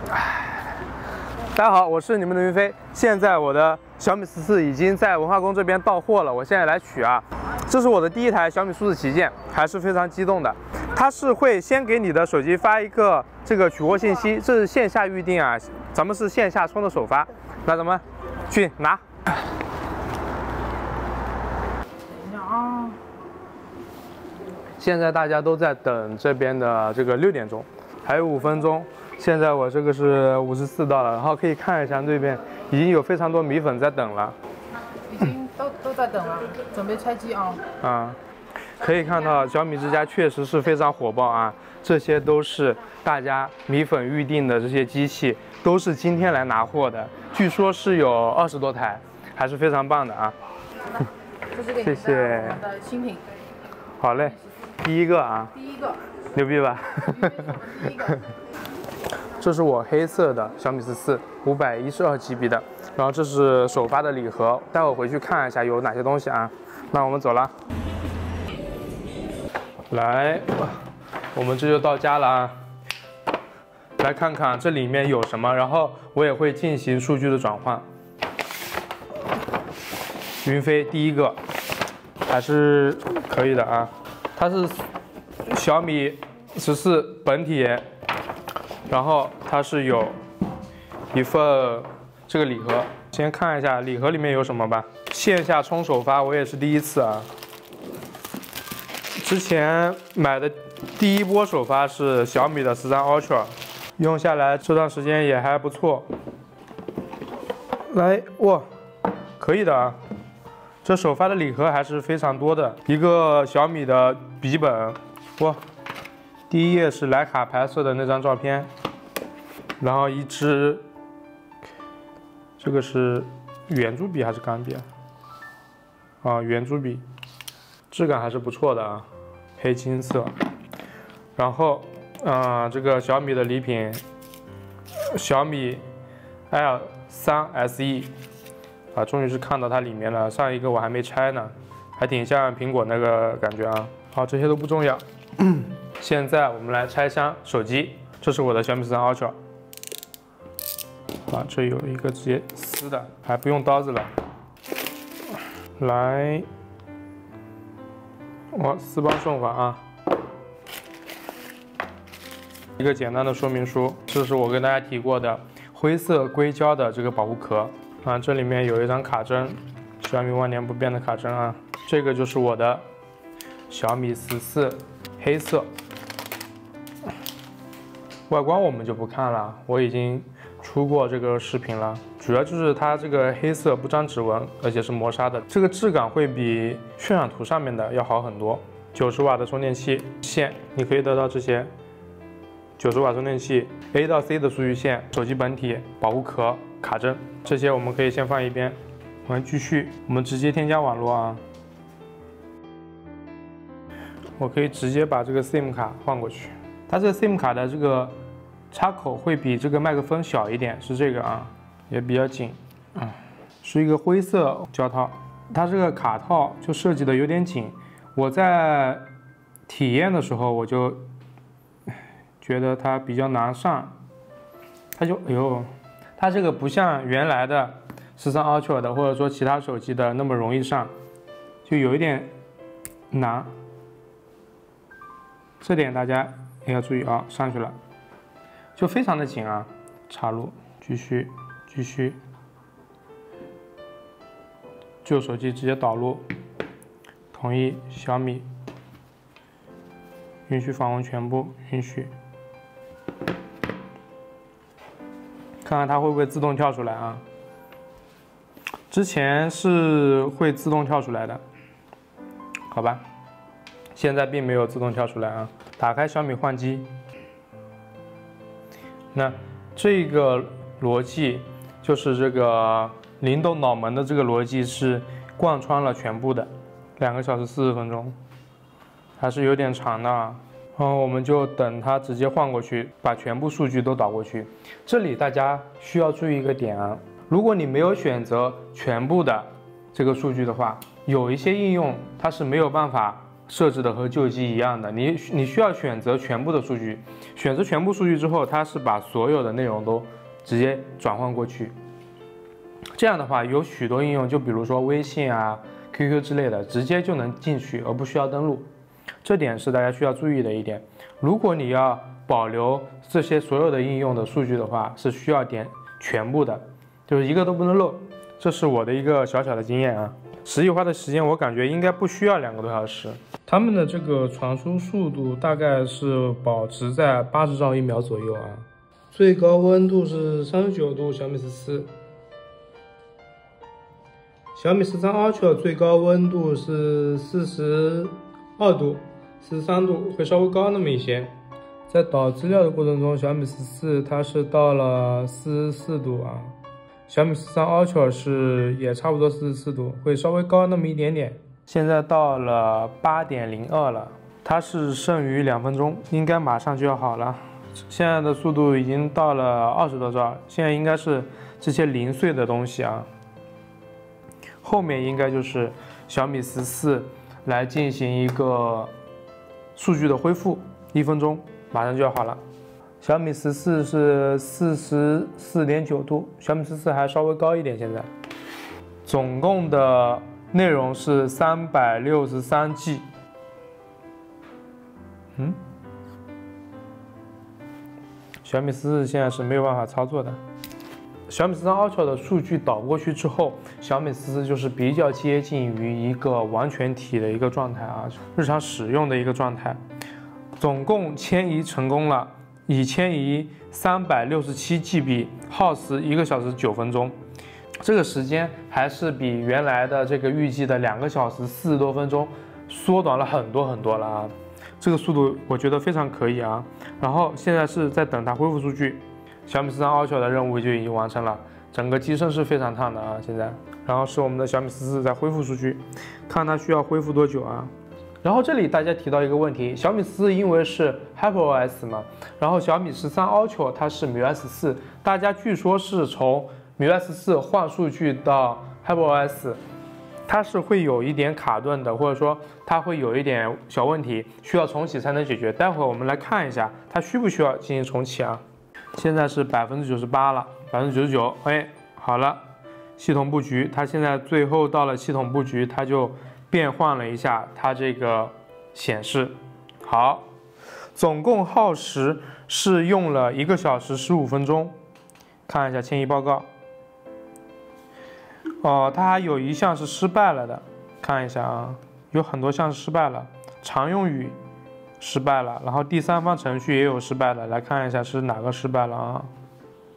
大家好，我是你们的云飞。现在我的小米14已经在文化宫这边到货了，我现在来取啊。这是我的第一台小米数字旗舰，还是非常激动的。它是会先给你的手机发一个这个取货信息，这是线下预定啊，咱们是线下充的首发。那咱们去拿。现在大家都在等这边的这个6点钟，还有5分钟。现在我这个是54到了，然后可以看一下对面已经有非常多米粉在等了，已经都在等了，准备拆机啊。可以看到小米之家确实是非常火爆啊，这些都是大家米粉预定的这些机器，都是今天来拿货的，据说是有20多台，还是非常棒的啊。这是给您的我们的新品。好嘞，第一个啊。第一个。牛逼吧？第一个。这是我黑色的小米14，512GB 的，然后这是首发的礼盒，待会回去看一下有哪些东西啊。那我们走了，来，我们这就到家了啊。来看看这里面有什么，然后我也会进行数据的转换。云飞第一个还是可以的啊，它是小米14本体。然后它是有一份这个礼盒，先看一下礼盒里面有什么吧。线下充首发我也是第一次啊，之前买的第一波首发是小米的13 Ultra， 用下来这段时间也还不错。来，哇，可以的啊，这首发的礼盒还是非常多的。一个小米的笔记本，哇。第一页是徕卡拍摄的那张照片，然后一支，这个是圆珠笔还是钢笔啊？圆珠笔，质感还是不错的啊，黑金色。然后，这个小米的礼品，小米 L3 SE， 啊，终于是看到它里面了。上一个我还没拆呢，还挺像苹果那个感觉啊。好，这些都不重要。现在我们来拆箱手机，这是我的小米13 Ultra， 啊，这有一个直接撕的，还不用刀子了。来，我4包送法啊，一个简单的说明书，这是我跟大家提过的灰色硅胶的这个保护壳啊，这里面有一张卡针，小米万年不变的卡针啊，这个就是我的小米14黑色。外观我们就不看了，我已经出过这个视频了。主要就是它这个黑色不沾指纹，而且是磨砂的，这个质感会比渲染图上面的要好很多。90瓦的充电器线，你可以得到这些90瓦充电器 A 到 C 的数据线、手机本体、保护壳、卡针，这些我们可以先放一边。我们继续，我们直接添加网络啊。我可以直接把这个 SIM 卡换过去。它这个 SIM 卡的这个插口会比这个麦克风小一点，是这个啊，也比较紧，是一个灰色胶套。它这个卡套就设计的有点紧，我在体验的时候我就觉得它比较难上，它就哎呦，它这个不像原来的13 Ultra 的或者说其他手机的那么容易上，就有一点难，这点大家也要注意啊，上去了，就非常的紧啊。插入，继续，旧手机直接导入，同意小米，允许访问全部，允许。看看它会不会自动跳出来啊？之前是会自动跳出来的，好吧？现在并没有自动跳出来啊。打开小米换机，那这个逻辑就是这个灵动脑门的这个逻辑是贯穿了全部的，2个小时40分钟，还是有点长的啊。我们就等它直接换过去，把全部数据都导过去。这里大家需要注意一个点啊，如果你没有选择全部的这个数据的话，有一些应用它是没有办法设置的和旧机一样的，你需要选择全部的数据，选择全部数据之后，它是把所有的内容都直接转换过去。这样的话，有许多应用，就比如说微信啊、QQ 之类的，直接就能进去，而不需要登录。这点是大家需要注意的一点。如果你要保留这些所有的应用的数据的话，是需要点全部的，就是一个都不能漏。这是我的一个小小的经验啊。实际花的时间我感觉应该不需要2个多小时。他们的这个传输速度大概是保持在80兆一秒左右啊。最高温度是39度，小米14。小米13 Ultra 最高温度是42度、43度，会稍微高那么一些。在导资料的过程中，小米14它是到了44度啊，小米13 Ultra 是也差不多44度，会稍微高那么一点点。现在到了8.02了，它是剩余2分钟，应该马上就要好了。现在的速度已经到了20多兆，现在应该是这些零碎的东西啊。后面应该就是小米14来进行一个数据的恢复，1分钟马上就要好了。小米14是44.9度，小米14还稍微高一点。现在总共的内容是363G。小米14现在是没有办法操作的。小米13 Ultra 的数据导过去之后，小米14就是比较接近于一个完全体的一个状态啊，日常使用的一个状态。总共迁移成功了，已迁移367GB，耗时1个小时9分钟。这个时间还是比原来的这个预计的2个小时40多分钟缩短了很多了啊。这个速度我觉得非常可以啊。然后现在是在等它恢复数据。小米13 Ultra 的任务就已经完成了，整个机身是非常烫的啊，现在。然后是我们的小米14在恢复数据，看它需要恢复多久啊。然后这里大家提到一个问题，小米14因为是 HyperOS 嘛，然后小米13 Ultra 它是 MIUI 14，大家据说是从 MIUI 14换数据到 HyperOS， 它是会有一点卡顿的，或者说它会有一点小问题，需要重启才能解决。待会儿我们来看一下它需不需要进行重启啊。现在是98%了，99%，哎，好了。系统布局，它现在最后到了系统布局，它就变换了一下它这个显示。好，总共耗时是用了1个小时15分钟。看一下迁移报告。它还有一项是失败了的，看一下啊，有很多项是失败了。常用语失败了，然后第三方程序也有失败的，来看一下是哪个失败了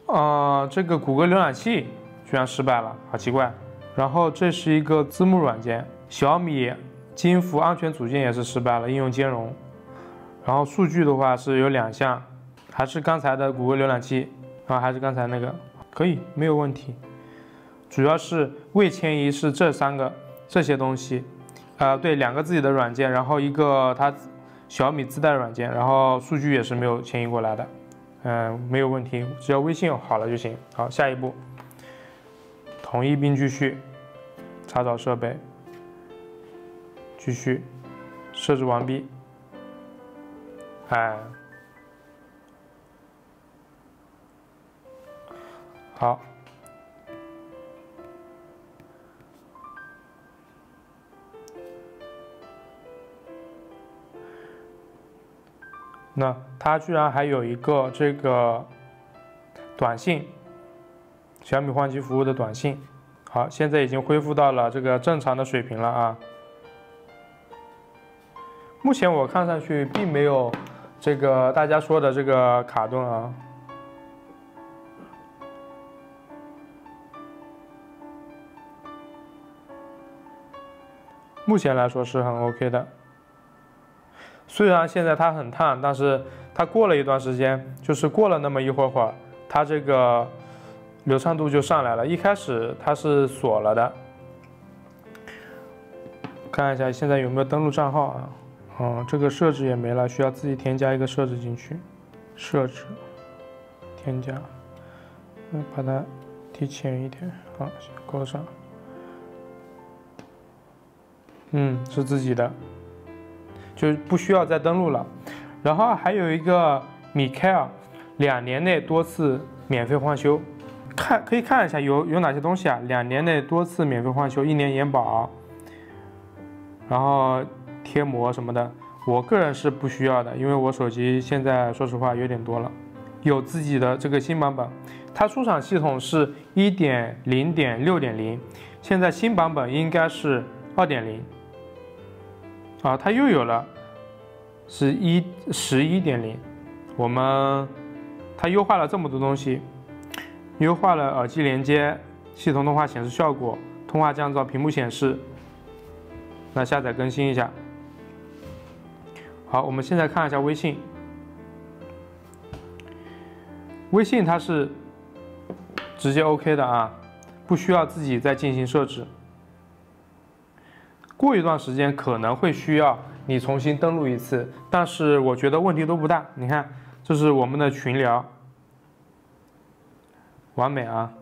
啊？这个谷歌浏览器居然失败了，好奇怪。然后这是一个字幕软件，小米金服安全组件也是失败了，应用兼容。然后数据的话是有2项，还是刚才的谷歌浏览器，然后还是刚才那个，可以，没有问题。主要是未迁移是这些东西，对，2个自己的软件，然后一个它小米自带软件，然后数据也是没有迁移过来的，没有问题，只要微信好了就行。好，下一步，同意并继续，查找设备，继续，设置完毕，好。那它居然还有一个这个短信，小米换机服务的短信。好，现在已经恢复到了这个正常的水平了啊。目前我看上去并没有这个大家说的这个卡顿啊。目前来说是很 OK 的。虽然现在它很烫，但是它过了一段时间，就是过了那么一会儿，它这个流畅度就上来了。一开始它是锁了的，看一下现在有没有登录账号啊？这个设置也没了，需要自己添加一个设置进去。设置，添加，把它提前一点，好，勾上。是自己的。就不需要再登录了。然后还有一个米开尔，2年内多次免费换修，可以看一下有哪些东西啊？2年内多次免费换修，1年延保，然后贴膜什么的。我个人是不需要的，因为我手机现在说实话有点多了。有自己的这个新版本，它出厂系统是 1.0.6.0， 现在新版本应该是 2.0。啊，它又有了是11.0。它优化了这么多东西，优化了耳机连接、系统通话显示效果、通话降噪、屏幕显示。那下载更新一下。好，我们现在看一下微信。微信它是直接 OK 的啊，不需要自己再进行设置。过一段时间可能会需要你重新登录一次，但是我觉得问题都不大。你看，这是我们的群聊，完美啊。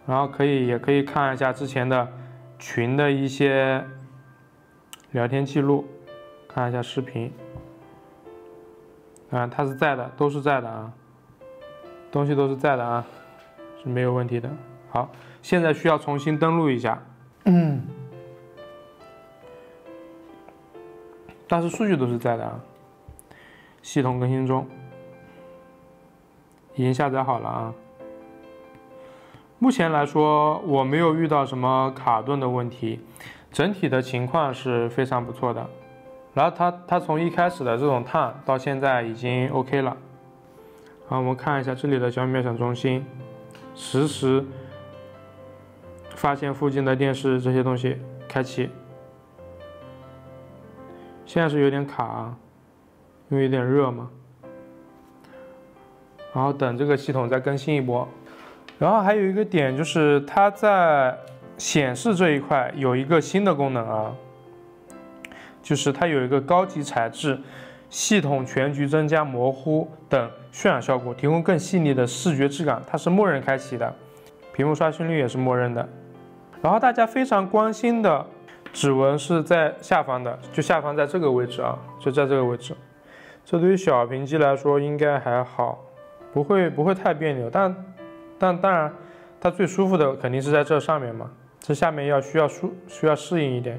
然后也可以看一下之前的群的一些聊天记录。看一下视频，啊，它是在的，都是在的啊，东西都是在的啊，是没有问题的。好，现在需要重新登录一下，但是数据都是在的啊。系统更新中，已经下载好了啊。目前来说，我没有遇到什么卡顿的问题，整体的情况是非常不错的。然后它从一开始的这种烫到现在已经 OK 了。好，我们看一下这里的小米秒响中心，实时发现附近的电视这些东西开启。现在是有点卡啊，因为有点热嘛。然后等这个系统再更新一波。然后还有一个点就是它在显示这一块有一个新的功能啊。就是它有一个高级材质，系统全局增加模糊等渲染效果，提供更细腻的视觉质感。它是默认开启的，屏幕刷新率也是默认的。然后大家非常关心的指纹是在下方的，就下方在这个位置啊，就在这个位置。这对于小屏机来说应该还好，不会太别扭。但当然，它最舒服的肯定是在这上面嘛，这下面需要适应一点。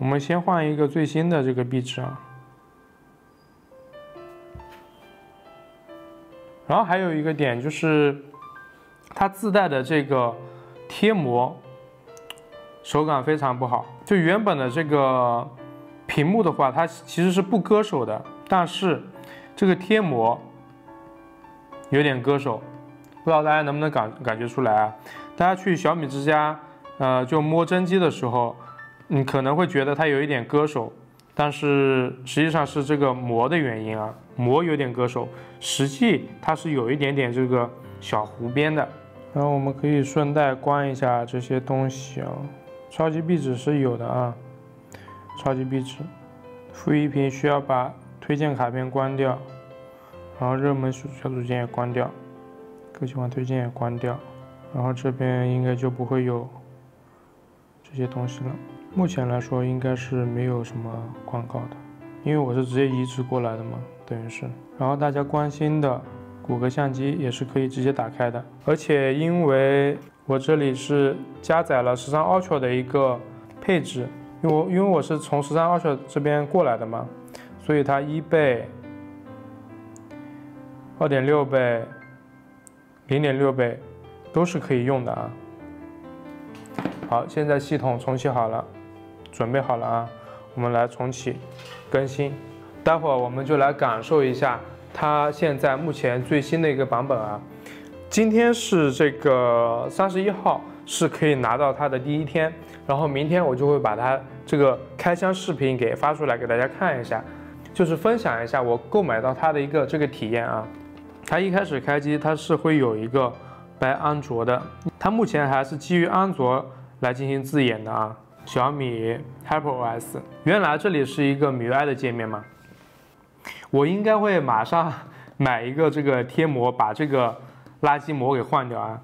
我们先换一个最新的这个壁纸啊，然后还有一个点就是它自带的这个贴膜手感非常不好。就原本的这个屏幕的话，它其实是不割手的，但是这个贴膜有点割手，不知道大家能不能感觉出来啊？大家去小米之家，就摸真机的时候。你可能会觉得它有一点割手，但是实际上是这个膜的原因啊，膜有点割手，实际它是有一点点这个小弧边的。然后我们可以顺带关一下这些东西啊，超级壁纸是有的啊，超级壁纸，负1屏需要把推荐卡片关掉，然后热门小组件也关掉，各计划推荐也关掉，然后这边应该就不会有这些东西了。目前来说应该是没有什么广告的，因为我是直接移植过来的嘛，等于是。然后大家关心的谷歌相机也是可以直接打开的，而且因为我这里是加载了13 Ultra 的一个配置，因为我是从13 Ultra 这边过来的嘛，所以它1倍、2.6倍、0.6倍都是可以用的啊。好，现在系统重启好了。准备好了啊，我们来重启更新。待会儿我们就来感受一下它现在目前最新的一个版本啊。今天是这个31号，是可以拿到它的第1天，然后明天我就会把它这个开箱视频给发出来给大家看一下，就是分享一下我购买到它的一个这个体验啊。它一开始开机它是会有一个白安卓的，它目前还是基于安卓来进行自研的啊。小米 HyperOS， 原来这里是一个MIUI 的界面嘛，我应该会马上买一个这个贴膜，把这个垃圾膜给换掉啊。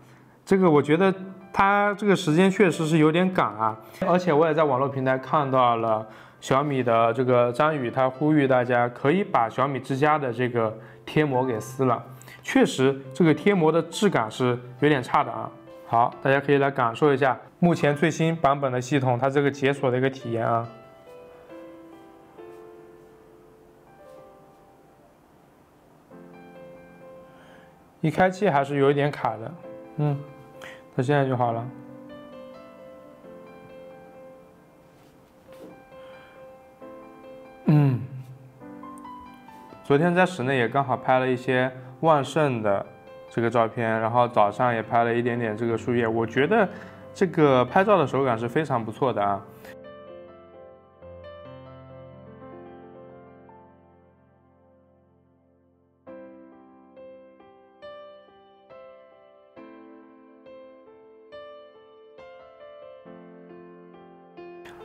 这个我觉得它这个时间确实是有点赶啊，而且我也在网络平台看到了小米的这个张宇他呼吁大家可以把小米之家的这个贴膜给撕了，确实这个贴膜的质感是有点差的啊。好，大家可以来感受一下目前最新版本的系统它这个解锁的一个体验啊。一开机还是有一点卡的，它现在就好了。昨天在室内也刚好拍了一些万圣的这个照片，然后早上也拍了一点点这个树叶，我觉得这个拍照的手感是非常不错的啊。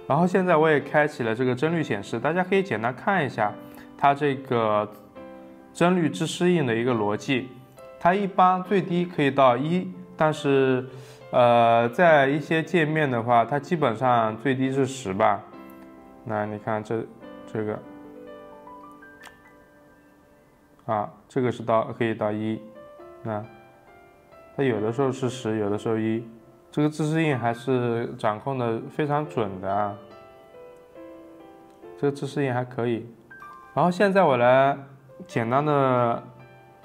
然后现在我也开启了这个帧率显示，大家可以简单看一下它这个帧率自适应的一个逻辑。它一般最低可以到1，但是在一些界面的话，它基本上最低是10吧。那你看这个啊，这个是可以到1，那它有的时候是10，有的时候1。这个自适应还是掌控的非常准的啊，这个自适应还可以。然后现在我来简单的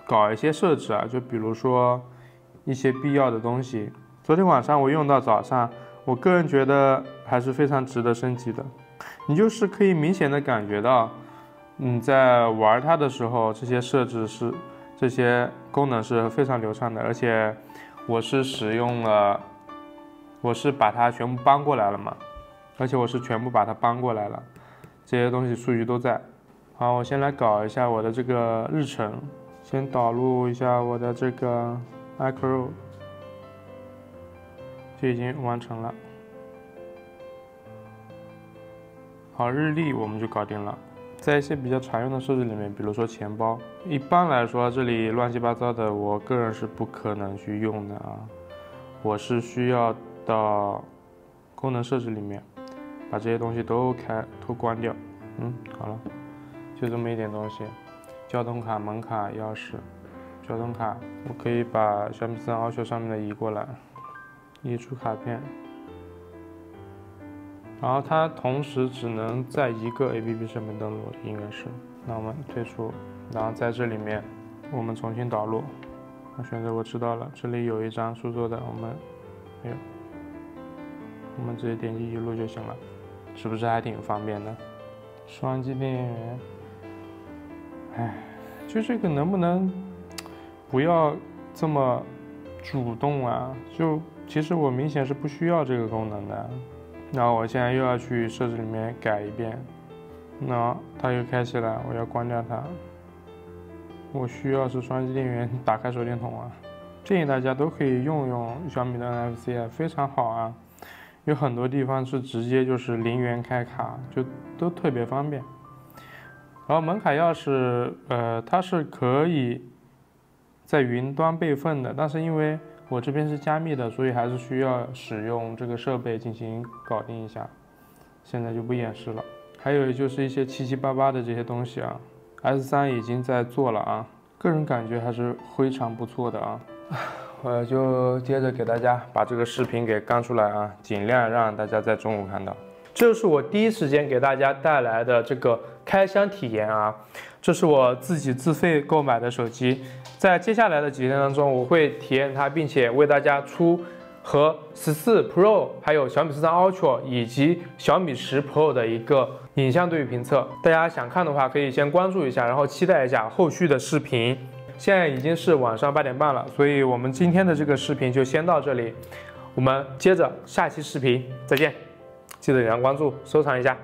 搞一些设置啊，就比如说一些必要的东西。昨天晚上我用到早上，我个人觉得还是非常值得升级的。你就是可以明显的感觉到，在玩它的时候，这些设置这些功能是非常流畅的，而且我是把它全部搬过来了嘛，而且我是全部把它搬过来了，这些东西数据都在。好，我先来搞一下我的这个日程，先导入一下我的这个 iCloud， 就已经完成了。好，日历我们就搞定了。在一些比较常用的设置里面，比如说钱包，一般来说这里乱七八糟的，我个人是不可能去用的啊，我是需要到功能设置里面，把这些东西都关掉。好了，就这么一点东西。交通卡、门卡、钥匙。交通卡，我可以把小米13 Ultra 上面的移过来，移出卡片。然后它同时只能在一个 APP 上面登录，应该是。那我们退出，然后在这里面我们重新导入。选择我知道了，这里有一张苏州的，我们直接点击移入就行了，是不是还挺方便的？双击边缘，就这个能不能不要这么主动啊？其实我明显是不需要这个功能的。然后我现在又要去设置里面改一遍，那它又开启了，我要关掉它。我需要是双击电源打开手电筒啊，建议大家都可以用小米的 NFC 啊，非常好啊。有很多地方是直接就是0元开卡，就都特别方便。然后门卡钥匙，它是可以在云端备份的，但是因为我这边是加密的，所以还是需要使用这个设备进行搞定一下。现在就不演示了。还有就是一些七七八八的这些东西啊。S3 已经在做了啊，个人感觉还是非常不错的啊。我就接着给大家把这个视频给干出来啊，尽量让大家在中午看到。这是我第一时间给大家带来的这个开箱体验啊，这是我自己自费购买的手机，在接下来的几天当中，我会体验它，并且为大家出和14 Pro 还有小米13 Ultra 以及小米10 Pro 的一个影像对比评测。大家想看的话，可以先关注一下，然后期待一下后续的视频。现在已经是晚上8点半了，所以我们今天的这个视频就先到这里，我们接着下期视频再见，记得点亮关注，收藏一下。